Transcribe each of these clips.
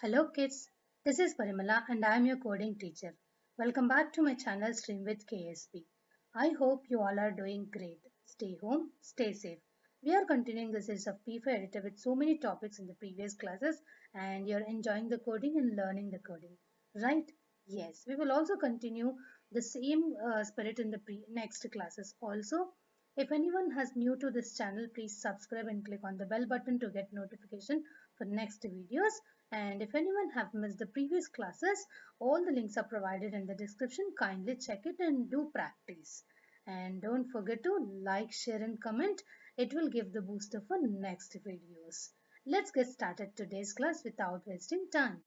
Hello kids, this is Parimala and I am your coding teacher. Welcome back to my channel Stream with KSP. I hope you all are doing great. Stay home, stay safe. We are continuing the series of P5 editor with so many topics in the previous classes and you're enjoying the coding and learning the coding. Right? Yes, we will also continue the same spirit in the next classes also. If anyone has new to this channel, please subscribe and click on the bell button to get notification for next videos. And if anyone have missed the previous classes, all the links are provided in the description. Kindly check it and do practice. And don't forget to like, share and comment. It will give the booster for next videos. Let's get started today's class without wasting time.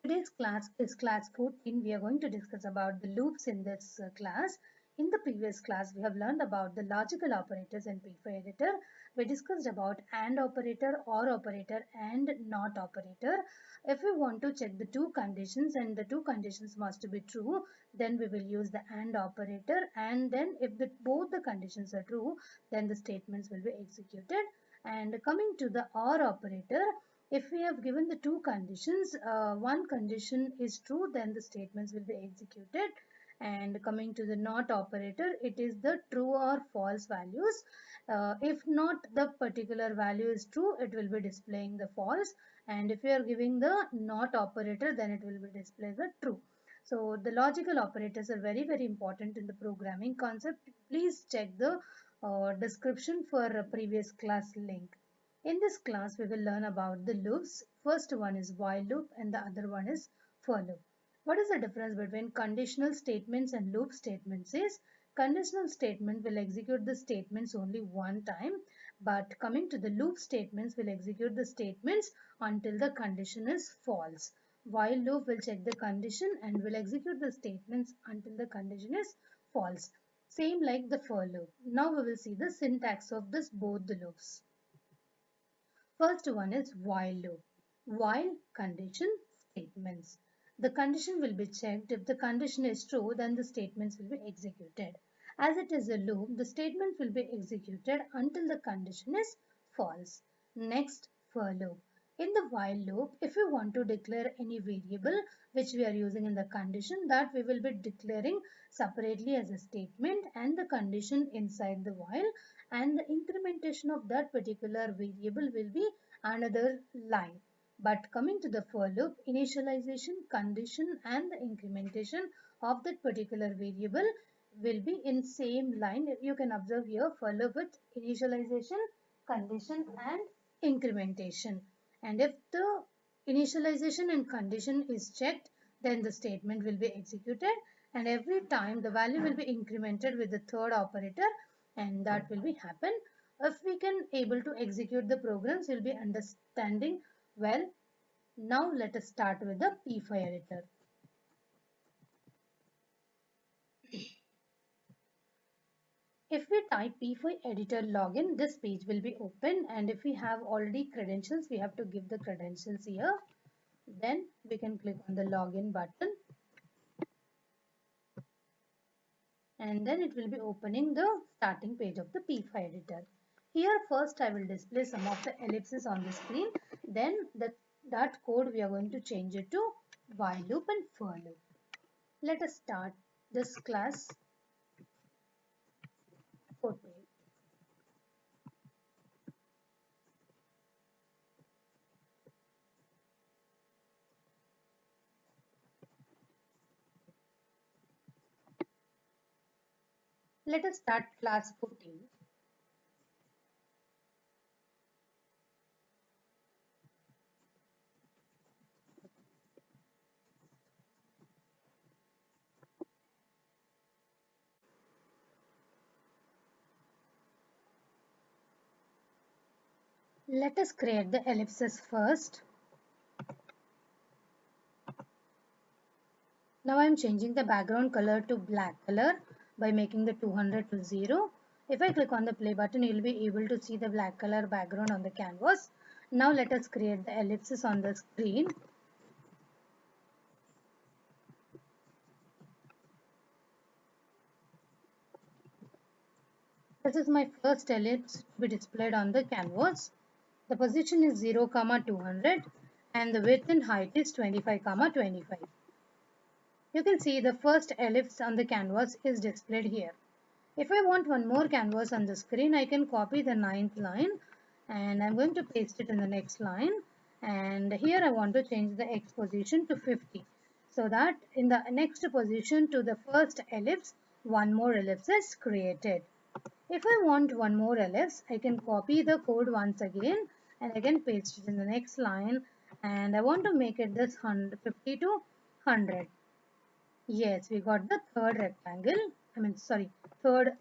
Today's class is class 14. We are going to discuss about the loops in this class. In the previous class, we have learned about the logical operators in P5 editor. We discussed about AND operator, OR operator and NOT operator. If we want to check the two conditions and the two conditions must be true, then we will use the AND operator, and then if both the conditions are true, then the statements will be executed. And coming to the OR operator, if we have given the two conditions, one condition is true, then the statements will be executed. And coming to the NOT operator, it is the true or false values. If not the particular value is true, it will be displaying the false. And if you are giving the NOT operator, then it will be displaying the true. So the logical operators are very, very important in the programming concept. Please check the description for a previous class link. In this class, we will learn about the loops. First one is while loop and the other one is for loop. What is the difference between conditional statements and loop statements is conditional statement will execute the statements only one time, but coming to the loop statements will execute the statements until the condition is false. While loop will check the condition and will execute the statements until the condition is false. Same like the for loop. Now we will see the syntax of this both the loops. First one is while loop. While condition statements. The condition will be checked. If the condition is true, then the statements will be executed. As it is a loop, the statement will be executed until the condition is false. Next, for loop. In the while loop, if we want to declare any variable which we are using in the condition, that we will be declaring separately as a statement and the condition inside the while, and the incrementation of that particular variable will be another line. But coming to the for loop, initialization, condition and the incrementation of that particular variable will be in same line. You can observe here for loop with initialization, condition and incrementation. And if the initialization and condition is checked, then the statement will be executed, and every time the value will be incremented with the third operator, and that will be happen. If we can able to execute the programs, we'll be understanding well. Now let us start with the P5 editor. If we type P5 editor login, this page will be open, and if we have already credentials, we have to give the credentials here. Then we can click on the login button, and then it will be opening the starting page of the P5 editor. Here first I will display some of the ellipses on the screen. Then that code we are going to change it to while loop and for loop. Let us start this class 14. Let us start class 14. Let us create the ellipses first. Now I am changing the background color to black color by making the 200 to 0. If I click on the play button, you will be able to see the black color background on the canvas. Now let us create the ellipses on the screen. This is my first ellipse to be displayed on the canvas. The position is 0, 200. and the width and height is 25, 25. You can see the first ellipse on the canvas is displayed here. If I want one more canvas on the screen, I can copy the 9th line and I'm going to paste it in the next line. And here I want to change the X position to 50. So that in the next position to the first ellipse, one more ellipse is created. If I want one more ellipse, I can copy the code once again and I can paste it in the next line. And I want to make it this 50 to 100. Yes, we got the third rectangle. Third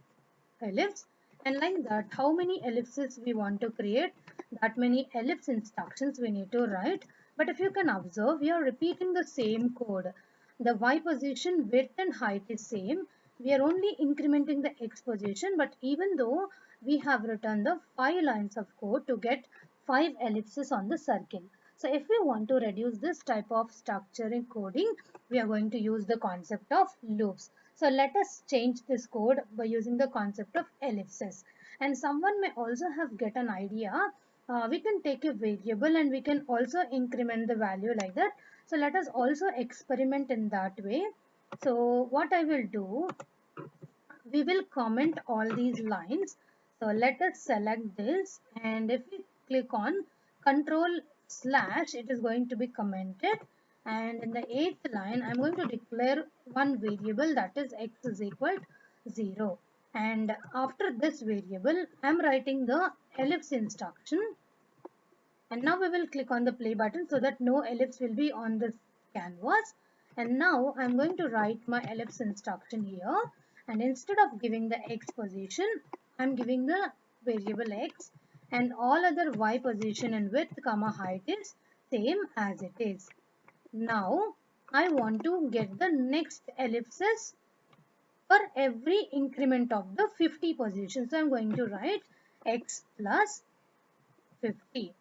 ellipse. And like that, how many ellipses we want to create, that many ellipse instructions we need to write. But if you can observe, we are repeating the same code. The Y position, width and height is same. We are only incrementing the X position, but even though we have written the 5 lines of code to get 5 ellipses on the circle. So if we want to reduce this type of structure in coding, we are going to use the concept of loops. So let us change this code by using the concept of ellipses. And someone may also have get an idea. We can take a variable and we can also increment the value like that. So let us also experiment in that way. So what I will do, we will comment all these lines. So let us select this, and if we click on control slash, it is going to be commented. And in the 8th line, I'm going to declare one variable, that is x is equal to 0. And after this variable, I'm writing the ellipse instruction. And now we will click on the play button so that no ellipse will be on this canvas. And now I'm going to write my ellipse instruction here. And instead of giving the x position, I'm giving the variable x, and all other y position and width comma height is same as it is. Now I want to get the next ellipses for every increment of the 50 position. So I'm going to write x plus 50.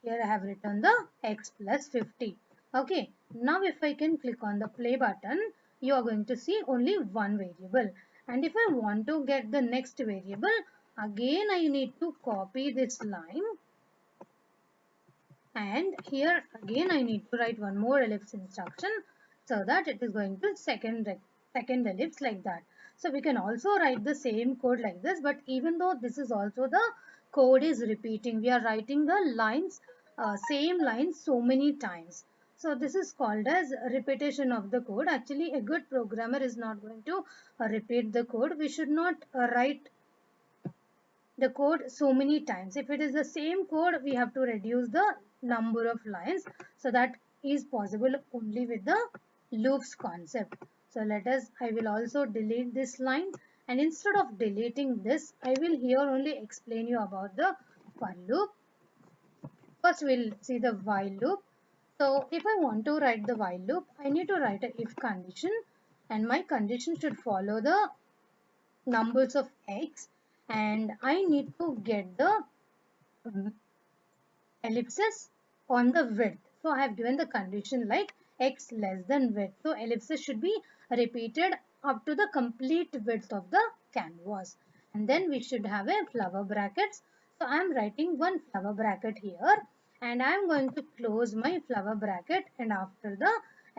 Here I have written the x plus 50. Okay, now if I can click on the play button, you are going to see only one variable. And if I want to get the next variable, again I need to copy this line. And here again I need to write one more ellipse instruction so that it is going to second ellipse like that. So we can also write the same code like this, but even though this is also the code is repeating, we are writing the lines, same lines so many times. So this is called as repetition of the code. Actually, a good programmer is not going to repeat the code. We should not write the code so many times. If it is the same code, we have to reduce the number of lines. So that is possible only with the loops concept. So I will also delete this line, and instead of deleting this, I will here only explain you about the for loop. First we'll see the while loop. So if I want to write the while loop, I need to write a if condition, and my condition should follow the numbers of x, and I need to get the ellipses on the width. So I have given the condition like x less than width. So ellipses should be repeated up to the complete width of the canvas. And then we should have a flower brackets. So I am writing one flower bracket here, and I am going to close my flower bracket and after the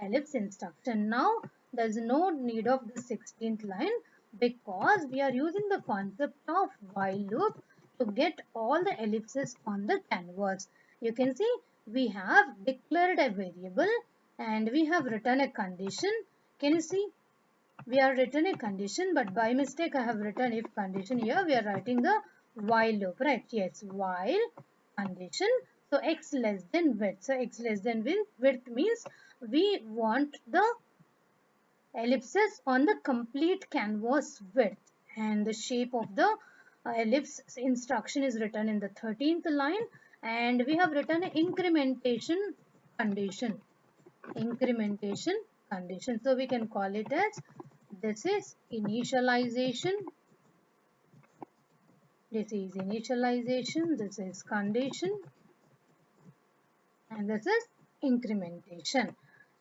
ellipse instruction. Now there is no need of the 16th line because we are using the concept of while loop to get all the ellipses on the canvas. You can see we have declared a variable and we have written a condition. Can you see? We have written a condition, but by mistake I have written if condition. Here we are writing the while loop, right? Yes, while condition. So x less than width. So x less than width means we want the ellipses on the complete canvas width, and the shape of the ellipse instruction is written in the 13th line, and we have written an incrementation condition. So we can call it as this is initialization, this is condition, and this is incrementation.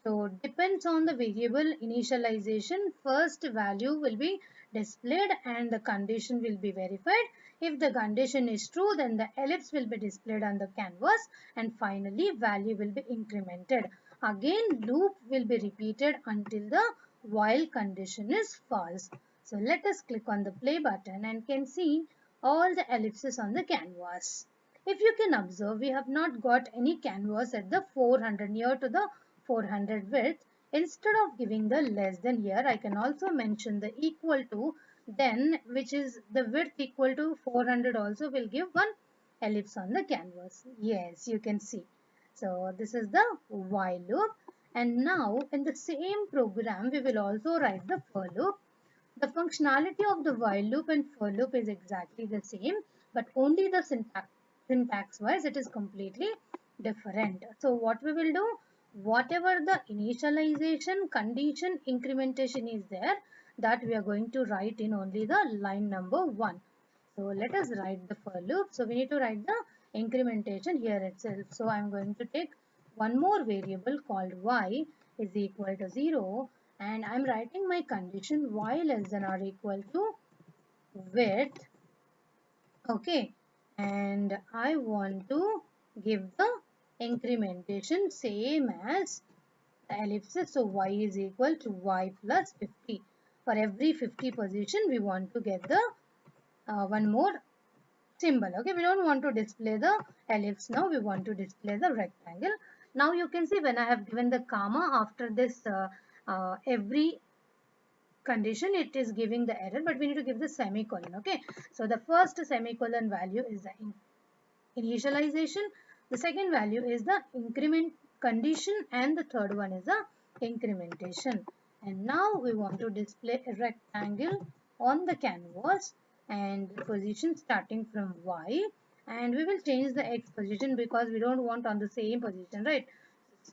So depends on the variable initialization, first value will be displayed and the condition will be verified. If the condition is true, then the ellipse will be displayed on the canvas and finally value will be incremented. Again loop will be repeated until the while condition is false. So let us click on the play button and can see all the ellipses on the canvas. If you can observe, we have not got any canvas at the 400 near to the 400 width. Instead of giving the less than here, I can also mention the equal to, then which is the width equal to 400 also will give one ellipse on the canvas. Yes, you can see. So this is the while loop, and now in the same program we will also write the for loop. The functionality of the while loop and for loop is exactly the same, but only the syntax wise it is completely different. So what we will do, whatever the initialization, condition, incrementation is there, that we are going to write in only the line number 1. So let us write the for loop. So we need to write the incrementation here itself. So I am going to take one more variable called y is equal to 0, and I am writing my condition y less than or equal to width. Okay, and I want to give the incrementation same as the ellipsis. So y is equal to y plus 50. For every 50 position we want to get the one more symbol. Okay, we don't want to display the ellipse now, we want to display the rectangle. Now you can see when I have given the comma after this every condition, it is giving the error, but we need to give the semicolon. Okay, so the first semicolon value is the initialization, the second value is the increment condition, and the third one is the incrementation. And now we want to display a rectangle on the canvas and the position starting from y, and we will change the x position because we don't want on the same position, right?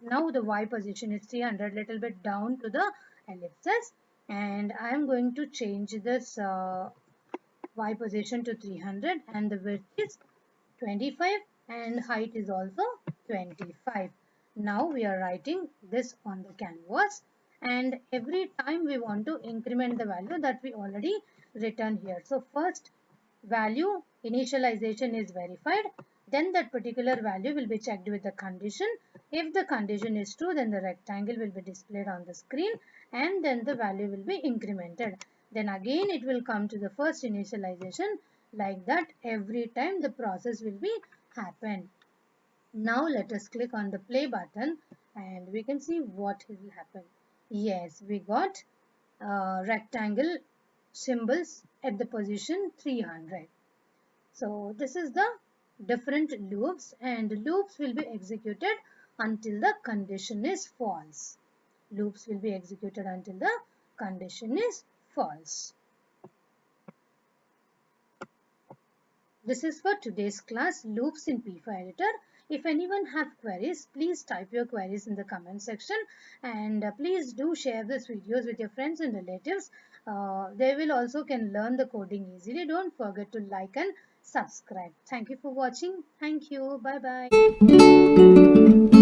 Now the y position is 300, little bit down to the ellipses, and I am going to change this y position to 300 and the width is 25 and height is also 25. Now we are writing this on the canvas, and every time we want to increment the value that we already written here. So first value initialization is verified, then that particular value will be checked with the condition. If the condition is true, then the rectangle will be displayed on the screen and then the value will be incremented. Then again it will come to the first initialization, like that every time the process will be happen. Now let us click on the play button and we can see what will happen. Yes, we got rectangle symbols at the position 300. So this is the different loops, and loops will be executed until the condition is false. Loops will be executed until the condition is false. This is for today's class, loops in P4 editor. If anyone have queries, please type your queries in the comment section, and please do share this videos with your friends and relatives. They will also can learn the coding easily. Don't forget to like and subscribe. Thank you for watching. Thank you. Bye bye.